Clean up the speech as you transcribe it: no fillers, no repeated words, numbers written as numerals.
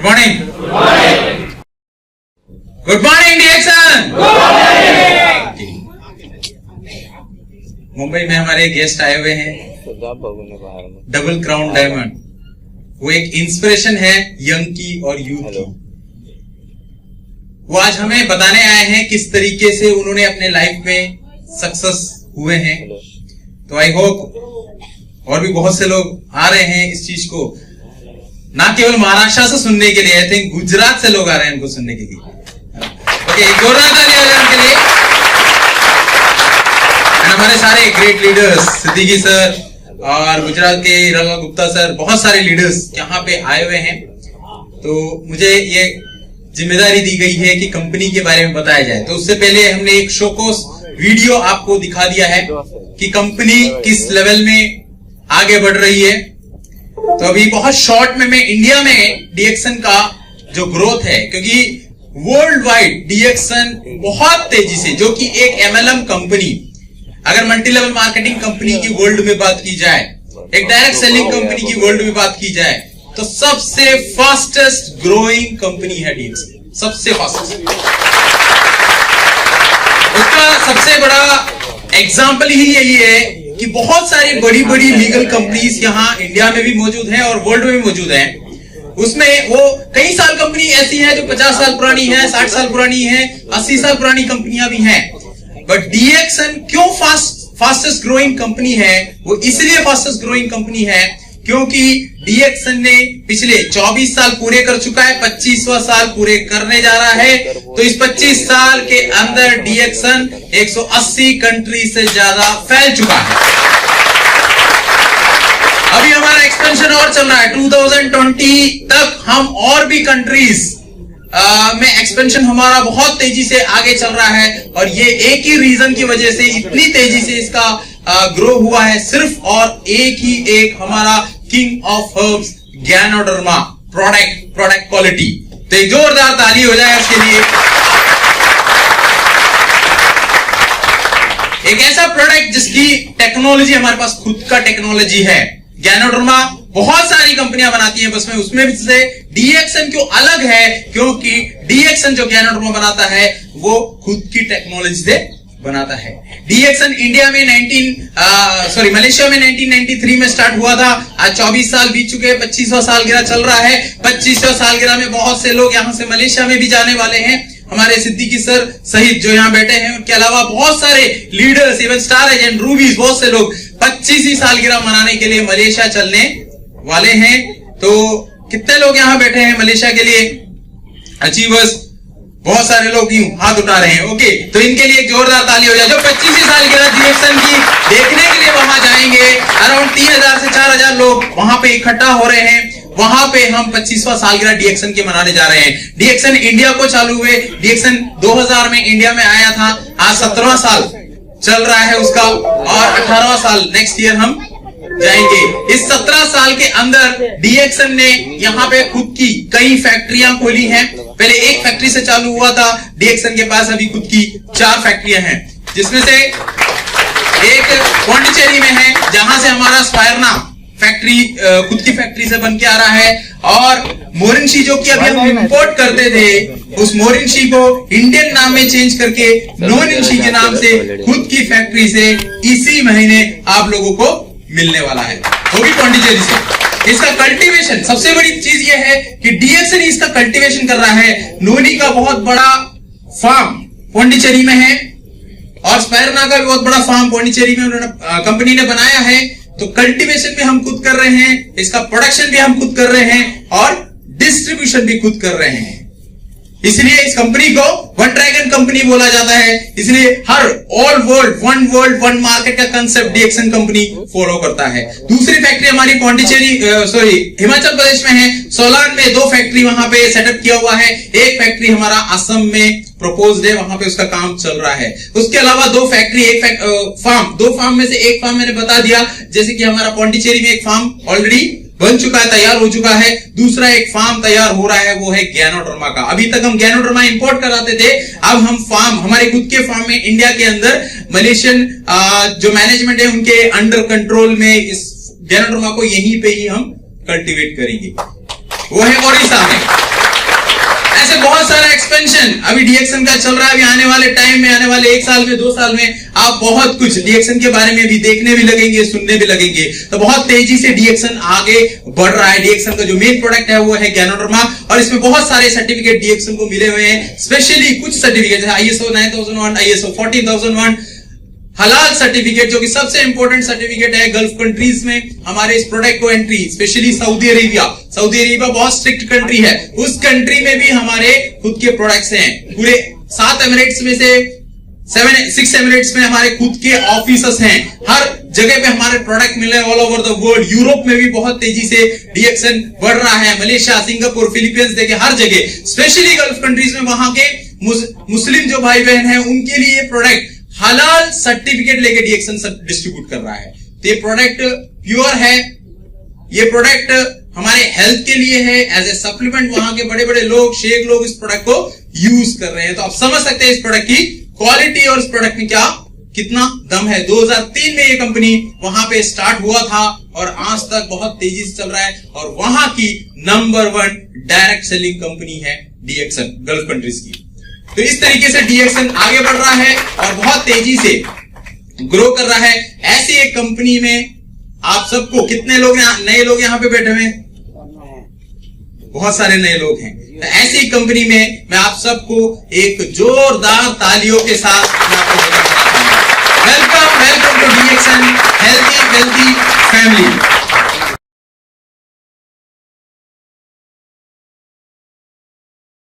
Good morning. Good morning डीएक्सन। मुंबई में हमारे गेस्ट आए हुए हैं, डबल क्राउन डायमंड। वो एक इंस्पिरेशन है यंग की और यूथ की। वो आज हमें बताने आए हैं किस तरीके से उन्होंने अपने लाइफ में सक्सेस हुए हैं। तो आई होप और भी बहुत से लोग आ रहे हैं इस चीज को ना केवल महाराष्ट्र से सुनने के लिए, आई थिंक गुजरात से लोग आ रहे हैं इनको सुनने के लिए। ओके, जोरदार ताली हो जाए उनके लिए। हमारे सारे ग्रेट लीडर्स, सिद्दीकी सर और गुजरात के रघु गुप्ता सर, बहुत सारे लीडर्स यहाँ पे आए हुए हैं। तो मुझे ये जिम्मेदारी दी गई है कि कंपनी के बारे में बताया जाए। तो उससे पहले हमने एक शोकोस वीडियो आपको दिखा दिया है कि कंपनी किस लेवल में आगे बढ़ रही है। तो अभी बहुत शॉर्ट में मैं इंडिया में डीएक्सन का जो ग्रोथ है, क्योंकि वर्ल्ड वाइड डीएक्सन बहुत तेजी से, जो कि एक एमएलएम कंपनी, अगर मल्टी लेवल मार्केटिंग कंपनी की वर्ल्ड में बात की जाए, एक डायरेक्ट सेलिंग कंपनी की वर्ल्ड में बात की जाए, तो सबसे फास्टेस्ट ग्रोइंग कंपनी है डीएक्सन, सबसे फास्टेस्ट। उसका सबसे बड़ा एग्जाम्पल ही यही है कि बहुत सारी बड़ी बड़ी लीगल कंपनीज यहाँ इंडिया में भी मौजूद हैं और वर्ल्ड में भी मौजूद हैं। उसमें वो कई साल कंपनी ऐसी है जो 50 साल पुरानी है, 60 साल पुरानी है, 80 साल पुरानी कंपनियां भी हैं। बट डीएक्सन क्यों फास्टेस्ट ग्रोइंग कंपनी है? वो इसलिए फास्टेस्ट ग्रोइंग कंपनी है क्योंकि डीएक्सन ने पिछले 24 साल पूरे कर चुका है, 25वां साल पूरे करने जा रहा है। तो इस 25 साल के अंदर डीएक्सन 180 कंट्री से ज्यादा फैल चुका है। अभी हमारा एक्सपेंशन और चल रहा है, 2020 तक हम और भी कंट्रीज में एक्सपेंशन हमारा बहुत तेजी से आगे चल रहा है। और ये एक ही रीजन की वजह से इतनी तेजी से इसका ग्रो हुआ है, सिर्फ और एक हमारा king of herbs ganoderma product quality. तो एक जोरदार ताली हो जाए इसके लिए। एक ऐसा प्रोडक्ट जिसकी टेक्नोलॉजी, हमारे पास खुद का टेक्नोलॉजी है। गैनोडर्मा बहुत सारी कंपनियां बनाती हैं, बस में उसमें से डीएक्सन क्यों अलग है? क्योंकि डीएक्सन जो गैनोडर्मा बनाता है वो खुद की टेक्नोलॉजी से बनाता है। डीएक्सन इंडिया में मलेशिया में 1993 में स्टार्ट हुआ था। आज 24 साल बीत चुके हैं, 25वां सालगिरह चल रहा है। 25वां सालगिरह में बहुत से लोग यहाँ से मलेशिया में भी जाने वाले हैं। हमारे सिद्दीकी सर सहित जो यहाँ बैठे हैं, उनके अलावा बहुत सारे लीडर्स, इवन स्टार एजेंट, रूबीज, बहुत से लोग 25वीं सालगिरह मनाने के लिए मलेशिया चलने वाले हैं। तो कितने लोग यहाँ बैठे हैं मलेशिया के लिए? अचीवर्स बहुत सारे लोग यूं हाथ उठा रहे हैं। ओके, तो इनके लिए जोरदार ताली हो जाए जो 25वीं सालगिरह डीएक्सन की देखने के लिए वहां जाएंगे। अराउंड 3000 से 4000 लोग वहां पे इकट्ठा हो रहे हैं। वहां पे हम 25वां सालगिरह डीएक्सन के मनाने जा रहे हैं। डीएक्सन इंडिया को चालू हुए, डीएक्सन 2000 में इंडिया में आया था। आज 17वां साल चल रहा है उसका, और 18वां साल नेक्स्ट ईयर हम जाएंगे। इस 17 साल के अंदर डीएक्सन ने यहाँ पे खुद की कई फैक्ट्रियां खोली हैं। पहले एक फैक्ट्री से चालू हुआ था, डीएक्सन के पास अभी खुद की 4 फैक्ट्रियां हैं, जिसमें से एक पौंडीचेरी में है, जहां से हमारा स्पायरना फैक्ट्री खुद की फैक्ट्री से बन के आ रहा है। और मोरिनशी जो कि अभी हम इंपोर्ट करते थे, उस मोरिनशी को इंडियन नाम में चेंज करके नोरिनशी के नाम से खुद की फैक्ट्री से इसी महीने आप लोगों को मिलने वाला है, वो भी पौंडीचेरी से। इसका कल्टीवेशन, सबसे बड़ी चीज यह है कि डीएक्सन इसका कल्टीवेशन कर रहा है। नोनी का बहुत बड़ा फार्म पौंडीचेरी में है और स्पायरना का भी बहुत बड़ा फार्म पौंडीचेरी में उन्होंने कंपनी ने बनाया है। तो कल्टीवेशन भी हम खुद कर रहे हैं, इसका प्रोडक्शन भी हम खुद कर रहे हैं और डिस्ट्रीब्यूशन भी खुद कर रहे हैं। इसलिए इस कंपनी को वन ड्रैगन कंपनी बोला जाता है। इसलिए हर ऑल वर्ल्ड वन मार्केट का कंसेप्ट डीएक्सन कंपनी फॉलो करता है। दूसरी फैक्ट्री हमारी हिमाचल प्रदेश में है। सोलान में 2 फैक्ट्री वहां पे सेटअप किया हुआ है। एक फैक्ट्री हमारा असम में प्रपोज्ड है, वहां पे उसका काम चल रहा है। उसके अलावा 2 फैक्ट्री, दो फार्म में से एक फार्म मैंने बता दिया, जैसे कि हमारा पौंडीचेरी में एक फार्म ऑलरेडी बन चुका है, तैयार हो चुका है। दूसरा एक फार्म तैयार हो रहा है, वो है गैनोडर्मा का। अभी तक हम गैनोडर्मा इंपोर्ट कराते थे, अब हम फार्म, हमारे खुद के फार्म में इंडिया के अंदर मलेशियन जो मैनेजमेंट है उनके अंडर कंट्रोल में इस गैनोडर्मा को यहीं पे ही हम कल्टीवेट करेंगे। वो है ओडिशा में। से बहुत सारा एक्सपेंशन अभी डीएक्सन का चल रहा है। अभी आने वाले टाइम में, आने वाले 1 साल में, 2 साल में आप बहुत कुछ डीएक्सन के बारे में भी देखने भी लगेंगे, सुनने भी लगेंगे। तो बहुत तेजी से डीएक्सन आगे बढ़ रहा है। डीएक्सन का जो मेन प्रोडक्ट है वो है गैनोडर्मा, और इसमें बहुत सारे सर्टिफिकेट डीएक्सन को मिले हुए हैं। स्पेशली कुछ सर्टिफिकेट जैसे ISO 9001, ISO 14001, हलाल सर्टिफिकेट, जो कि सबसे इंपॉर्टेंट सर्टिफिकेट है गल्फ कंट्रीज में हमारे इस प्रोडक्ट को एंट्री, स्पेशली सऊदी अरेबिया बहुत स्ट्रिक्ट कंट्री है। उस कंट्री में भी हमारे खुद के प्रोडक्ट्स हैं। पूरे 7 एमिरेट्स में से 6 एमिरेट्स में हमारे खुद के ऑफिसर्स हैं। हर जगह पे हमारे प्रोडक्ट मिल रहे हैं all over the world. Europe में भी बहुत तेजी से डीएक्सन बढ़ रहा है। मलेशिया, सिंगापुर, फिलीपींस, देखिए हर जगह, स्पेशली गल्फ कंट्रीज में वहां के मुस्लिम जो भाई बहन हैं उनके लिए ये प्रोडक्ट हलाल सर्टिफिकेट लेके डीएक्सन डिस्ट्रीब्यूट कर रहा है। तो ये प्रोडक्ट प्योर है, ये प्रोडक्ट हमारे हेल्थ के लिए है एज ए सप्लीमेंट। वहां के बड़े बड़े लोग, शेख लोग इस प्रोडक्ट को यूज कर रहे हैं। तो आप समझ सकते हैं इस प्रोडक्ट की क्वालिटी और इस प्रोडक्ट में कितना दम है। 2003 में ये कंपनी वहां पे स्टार्ट हुआ था और आज तक बहुत तेजी से चल रहा है, और वहां की नंबर 1 डायरेक्ट सेलिंग कंपनी है डीएक्सन गल्फ कंट्रीज की। तो इस तरीके से डीएक्सन आगे बढ़ रहा है और बहुत तेजी से ग्रो कर रहा है। ऐसी एक कंपनी में आप सबको, कितने लोग नए लोग यहाँ पे बैठे हुए हैं? बहुत सारे नए लोग हैं। तो ऐसी कंपनी में मैं आप सबको एक जोरदार तालियों के साथ वेलकम टू डीएक्सन हेल्थी फैमिली।